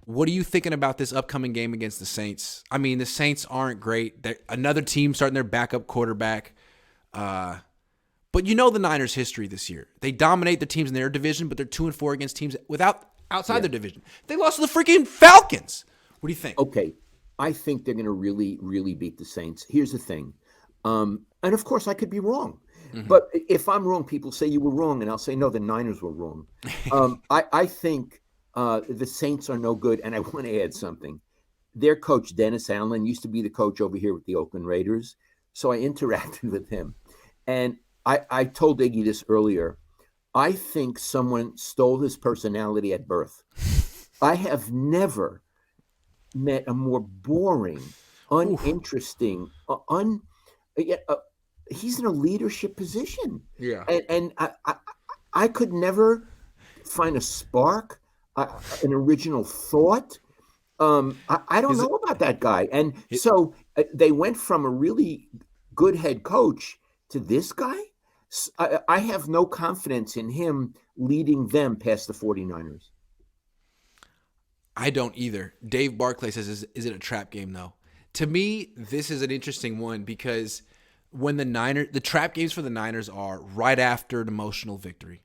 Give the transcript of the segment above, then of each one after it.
What are you thinking about this upcoming game against the Saints? I mean, the Saints aren't great. They're another team starting their backup quarterback. But you know the Niners' history this year. They dominate the teams in their division, but they're 2-4 against teams outside their division. They lost to the freaking Falcons. What do you think? Okay, I think they're going to really, really beat the Saints. Here's the thing, and of course I could be wrong, but if I'm wrong, people say you were wrong, and I'll say no, the Niners were wrong. I think the Saints are no good, and I want to add something. Their coach Dennis Allen used to be the coach over here with the Oakland Raiders, so I interacted with him, and I told Iggy this earlier. I think someone stole his personality at birth. I have never met a more boring, uninteresting, he's in a leadership position. Yeah. And I could never find a spark, an original thought. I don't know about that guy. And so they went from a really good head coach to this guy. I have no confidence in him leading them past the 49ers. I don't either. Dave Barclay says, is it a trap game, though? To me, this is an interesting one because when the trap games for the Niners are right after an emotional victory.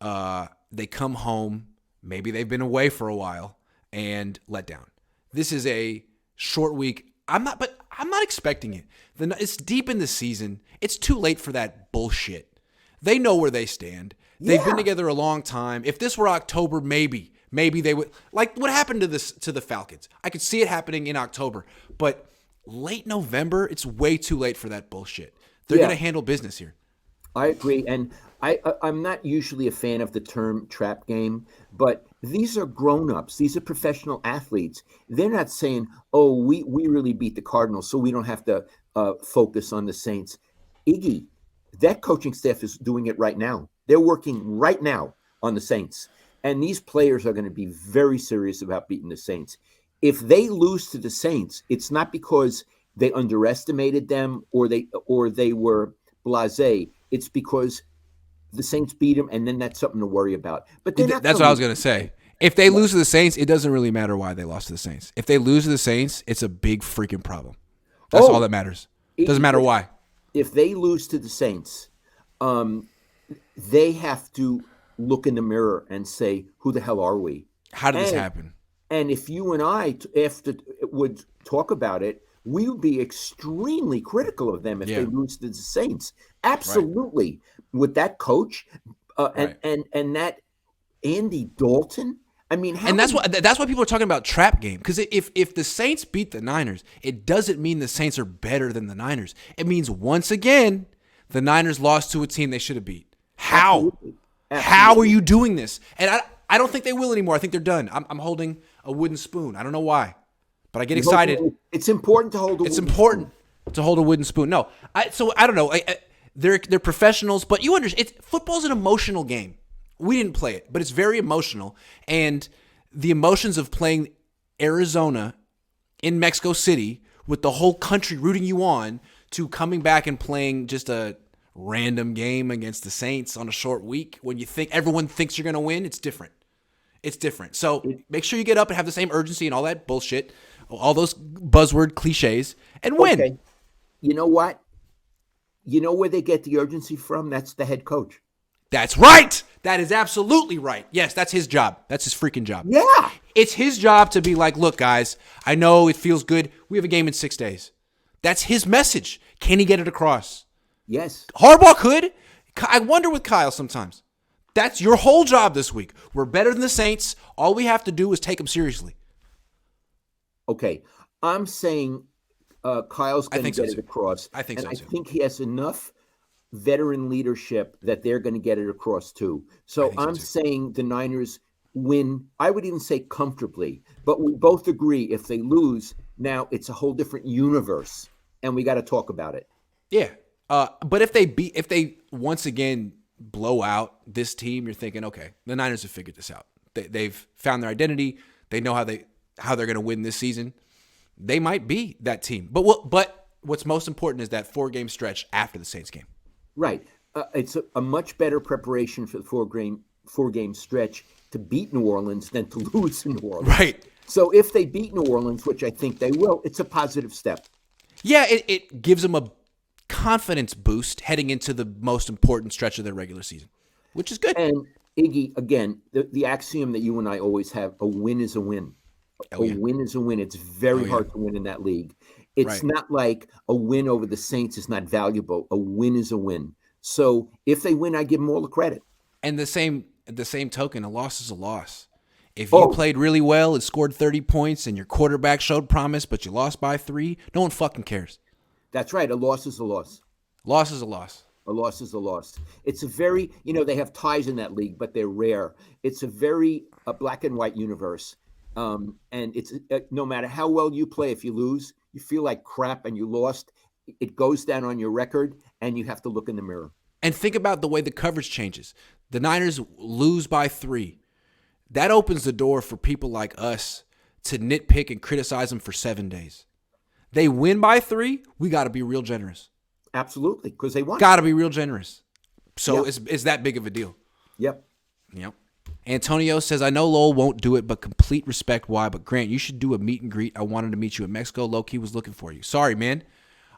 They come home, maybe they've been away for a while, and let down. This is a short week. I'm not expecting it. It's deep in the season. It's too late for that bullshit. They know where they stand. They've been together a long time. If this were October, maybe they would. Like what happened to the Falcons? I could see it happening in October, but late November, it's way too late for that bullshit. They're going to handle business here. I agree, and I'm not usually a fan of the term trap game, but these are grown-ups. These are professional athletes. They're not saying, "Oh, we really beat the Cardinals, so we don't have to focus on the Saints." Iggy, that coaching staff is doing it right now. They're working right now on the Saints, and these players are going to be very serious about beating the Saints. If they lose to the Saints, it's not because they underestimated them or they were blasé. It's because the Saints beat them, and then that's something to worry about. But that's what I was going to say. If they lose to the Saints, it doesn't really matter why they lost to the Saints. If they lose to the Saints, it's a big freaking problem. That's all that matters. Doesn't matter why. If they lose to the Saints, they have to look in the mirror and say, "Who the hell are we? How did this happen?" And if you and I would talk about it, we would be extremely critical of them if they lose to the Saints. Absolutely. Right. With that coach and that Andy Dalton. I mean, that's why people are talking about trap game. Because if the Saints beat the Niners, it doesn't mean the Saints are better than the Niners. It means once again the Niners lost to a team they should have beat. How? Absolutely. How are you doing this? And I don't think they will anymore. I think they're done. I'm holding a wooden spoon. I don't know why, but I get excited. It's important to hold. To hold a wooden spoon. No, I don't know. They're professionals, but you understand. Football's an emotional game. We didn't play it, but it's very emotional, and the emotions of playing Arizona in Mexico City with the whole country rooting you on to coming back and playing just a random game against the Saints on a short week when you think everyone thinks you're going to win. It's different. It's different. So make sure you get up and have the same urgency and all that bullshit, all those buzzword cliches, and win. Okay. You know what? You know where they get the urgency from? That's the head coach. That's right. That is absolutely right. Yes, that's his job. That's his freaking job. Yeah. It's his job to be like, look, guys, I know it feels good. We have a game in 6 days. That's his message. Can he get it across? Yes. Harbaugh could. I wonder with Kyle sometimes. That's your whole job this week. We're better than the Saints. All we have to do is take them seriously. Okay. I'm saying Kyle's going to get it across. I think so, too. I think he has enough veteran leadership that they're going to get it across, too. So I'm saying the Niners win. I would even say comfortably. But we both agree if they lose, now it's a whole different universe, and we got to talk about it. Yeah. But if they once again blow out this team, you're thinking, okay, the Niners have figured this out. They've found their identity. They know how they're going to win this season. They might be that team. But what's most important is that 4-game stretch after the Saints game. Right. It's a much better preparation for the four-game stretch to beat New Orleans than to lose in New Orleans. Right. So if they beat New Orleans, which I think they will, it's a positive step. Yeah, it gives them a confidence boost heading into the most important stretch of their regular season, which is good. And Iggy, again, the axiom that you and I always have: a win is a win. Oh, A yeah. win is a win. It's very Oh, yeah. hard to win in that league. It's Right. not like a win over the Saints is not valuable. A win is a win. So if they win, I give them all the credit. And the same token, a loss is a loss. If you Oh, played really well and scored 30 points and your quarterback showed promise, but you lost by 3, no one fucking cares. that's right. A loss is a loss. Loss is a loss. A loss is a loss. It's a very, they have ties in that league, but they're rare. It's a very black and white universe. And it's no matter how well you play, if you lose, you feel like crap and you lost. It goes down on your record, and you have to look in the mirror. And think about the way the coverage changes. The Niners lose by 3. That opens the door for people like us to nitpick and criticize them for 7 days. They win by 3, we got to be real generous. Absolutely, because they won. Got to be real generous. So Yep. it's that big of a deal. Yep. Yep. Antonio says, I know Lowell won't do it, but complete respect why. But Grant, you should do a meet and greet. I wanted to meet you in Mexico. Low-key was looking for you. Sorry, man.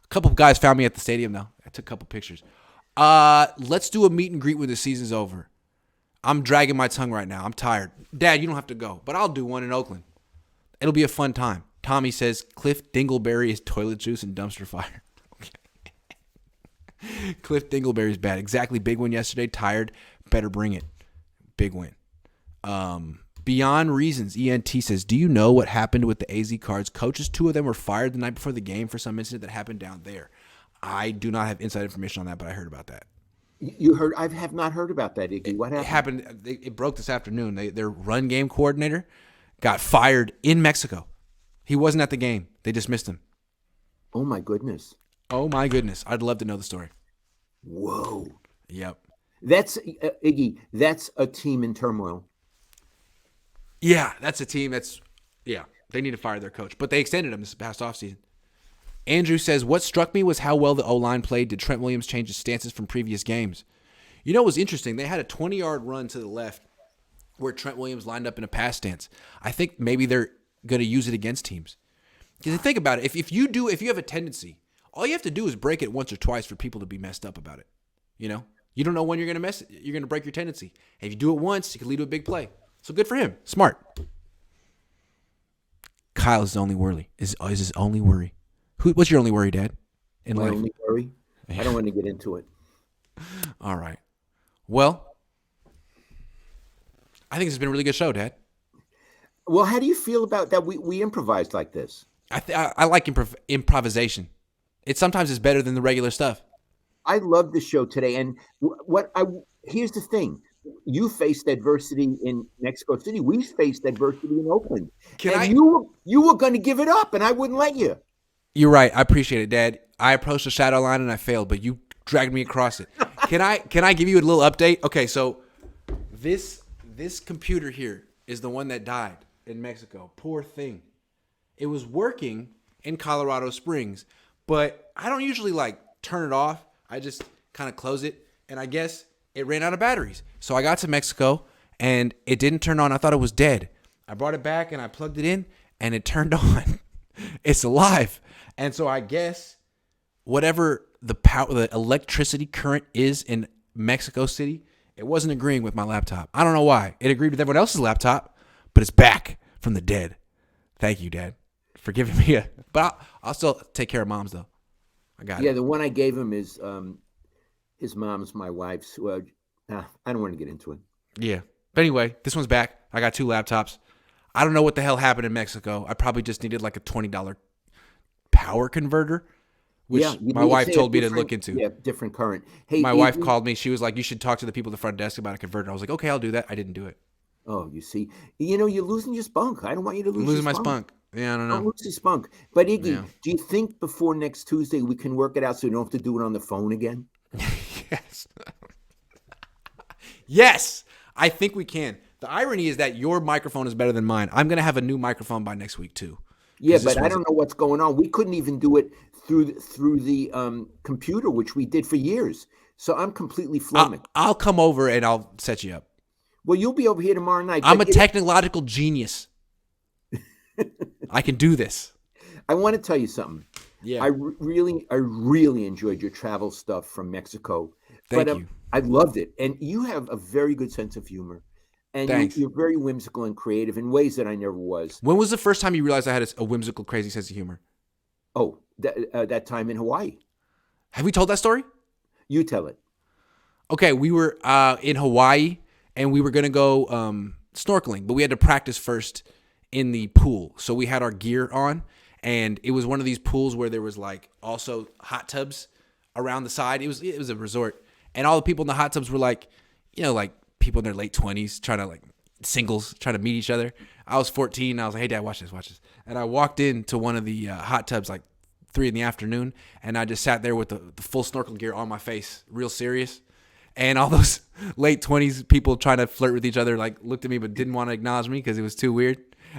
A couple of guys found me at the stadium, though. I took a couple pictures. Let's do a meet and greet when the season's over. I'm dragging my tongue right now. I'm tired. Dad, you don't have to go, but I'll do one in Oakland. It'll be a fun time. Tommy says, Cliff Dingleberry is toilet juice and dumpster fire. Cliff Dingleberry's bad. Exactly. Big win yesterday. Tired. Better bring it. Big win. Beyond reasons, ENT says, do you know what happened with the AZ Cards coaches? 2 of them were fired the night before the game for some incident that happened down there. I do not have inside information on that, but I heard about that. You heard? I have not heard about that, Iggy. What It happened? happened. It broke this afternoon. Their run game coordinator got fired in Mexico. He wasn't at the game. They dismissed him. Oh my goodness! Oh my goodness. I'd love to know the story. Whoa! Yep. That's Iggy. That's a team in turmoil. Yeah, that's a team they need to fire their coach. But they extended him this past offseason. Andrew says, what struck me was how well the O-line played. Did Trent Williams change his stances from previous games? You know what was interesting? They had a 20-yard run to the left where Trent Williams lined up in a pass stance. I think maybe they're going to use it against teams. Because think about it. If you have a tendency, all you have to do is break it once or twice for people to be messed up about it. You know? You don't know when you're going to break your tendency. And if you do it once, it can lead to a big play. So good for him. Smart. Kyle is his only worry. Is his only worry. What's your only worry, Dad? In My life? only worry. I don't want to get into it. All right. Well, I think this has been a really good show, Dad. Well, how do you feel about that? We improvised like this. I like improvisation. It sometimes is better than the regular stuff. I love the show today, and here's the thing: you faced adversity in Mexico City. We faced adversity in Oakland, you were going to give it up, and I wouldn't let you. You're right. I appreciate it, Dad. I approached the shadow line and I failed, but you dragged me across it. Can I give you a little update? Okay, so this computer here is the one that died in Mexico. Poor thing. It was working in Colorado Springs, but I don't usually turn it off. I just kind of close it, and I guess it ran out of batteries. So I got to Mexico and it didn't turn on. I thought it was dead. I brought it back and I plugged it in and it turned on. It's alive. And so I guess whatever the electricity current is in Mexico City, it wasn't agreeing with my laptop. I don't know why. It agreed with everyone else's laptop, but it's back from the dead. Thank you, Dad, for giving me but I'll still take care of Mom's, though. I got it. Yeah, the one I gave him is his mom's, my wife's. I don't want to get into it. Yeah. But anyway, this one's back. I got 2 laptops. I don't know what the hell happened in Mexico. I probably just needed a $20 power converter, which my wife told me to look into. Yeah, different current. Hey, my wife called me. She was like, you should talk to the people at the front desk about a converter. I was like, okay, I'll do that. I didn't do it. Oh, you see. You're losing your spunk. I don't want you to lose losing my spunk. Yeah, I don't know. Don't lose your spunk. But, Iggy, do you think before next Tuesday we can work it out so we don't have to do it on the phone again? Yes. Yes, I think we can. The irony is that your microphone is better than mine. I'm going to have a new microphone by next week, too. Yeah, but I don't know what's going on. We couldn't even do it through the computer, which we did for years. So I'm completely flummoxed. I'll come over and I'll set you up. Well, you'll be over here tomorrow night. I'm a technological genius. I can do this. I want to tell you something. Yeah. I really enjoyed your travel stuff from Mexico, but Thank you. I loved it. And you have a very good sense of humor, and Thanks. you're very whimsical and creative in ways that I never was. When was the first time you realized I had a whimsical, crazy sense of humor? Oh, that time in Hawaii. Have we told that story? You tell it. Okay, we were in Hawaii and we were gonna go snorkeling, but we had to practice first in the pool. So we had our gear on, and it was one of these pools where there was like also hot tubs around the side. It was a resort, and all the people in the hot tubs were like, like people in their late 20s trying to like singles trying to meet each other. I was 14. I was like, hey, Dad, watch this. And I walked into one of the hot tubs like 3 in the afternoon, and I just sat there with the full snorkel gear on my face, real serious. And all those late 20s people trying to flirt with each other like looked at me but didn't want to acknowledge me because it was too weird.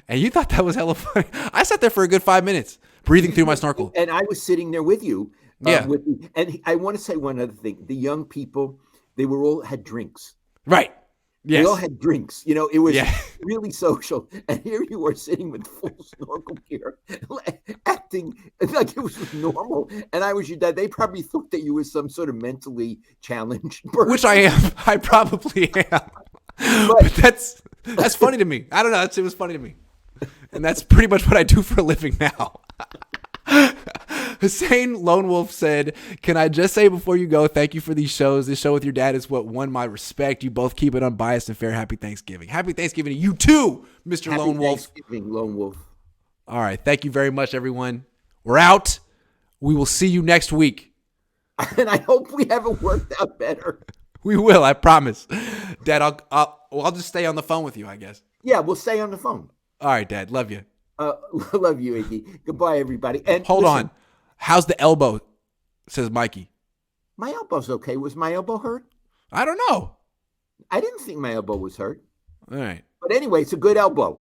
And you thought that was hella funny. I sat there for a good 5 minutes breathing through my snorkel. And I was sitting there with you. Yeah. And I want to say one other thing. The young people, they were all had drinks. Right. Yes. They all had drinks. It was Yeah. really social. And here you are sitting with full snorkel gear, acting like it was normal. And I was your dad. They probably thought that you were some sort of mentally challenged person. Which I am. I probably am. But that's funny to me. I don't know. It was funny to me. And that's pretty much what I do for a living now. Hussein Lone Wolf said, can I just say before you go, thank you for these shows. This show with your dad is what won my respect. You both keep it unbiased and fair. Happy Thanksgiving. Happy Thanksgiving to you too, Mr. Happy Lone Wolf. Thanksgiving, Lone Wolf. All right. Thank you very much, everyone. We're out. We will see you next week. And I hope we have it worked out better. We will, I promise. Dad, I'll just stay on the phone with you, I guess. Yeah, we'll stay on the phone. All right, Dad. Love you. Love you, Iggy. Goodbye, everybody. And Hold listen, on. How's the elbow? Says Mikey. My elbow's okay. Was my elbow hurt? I don't know. I didn't think my elbow was hurt. All right. But anyway, it's a good elbow.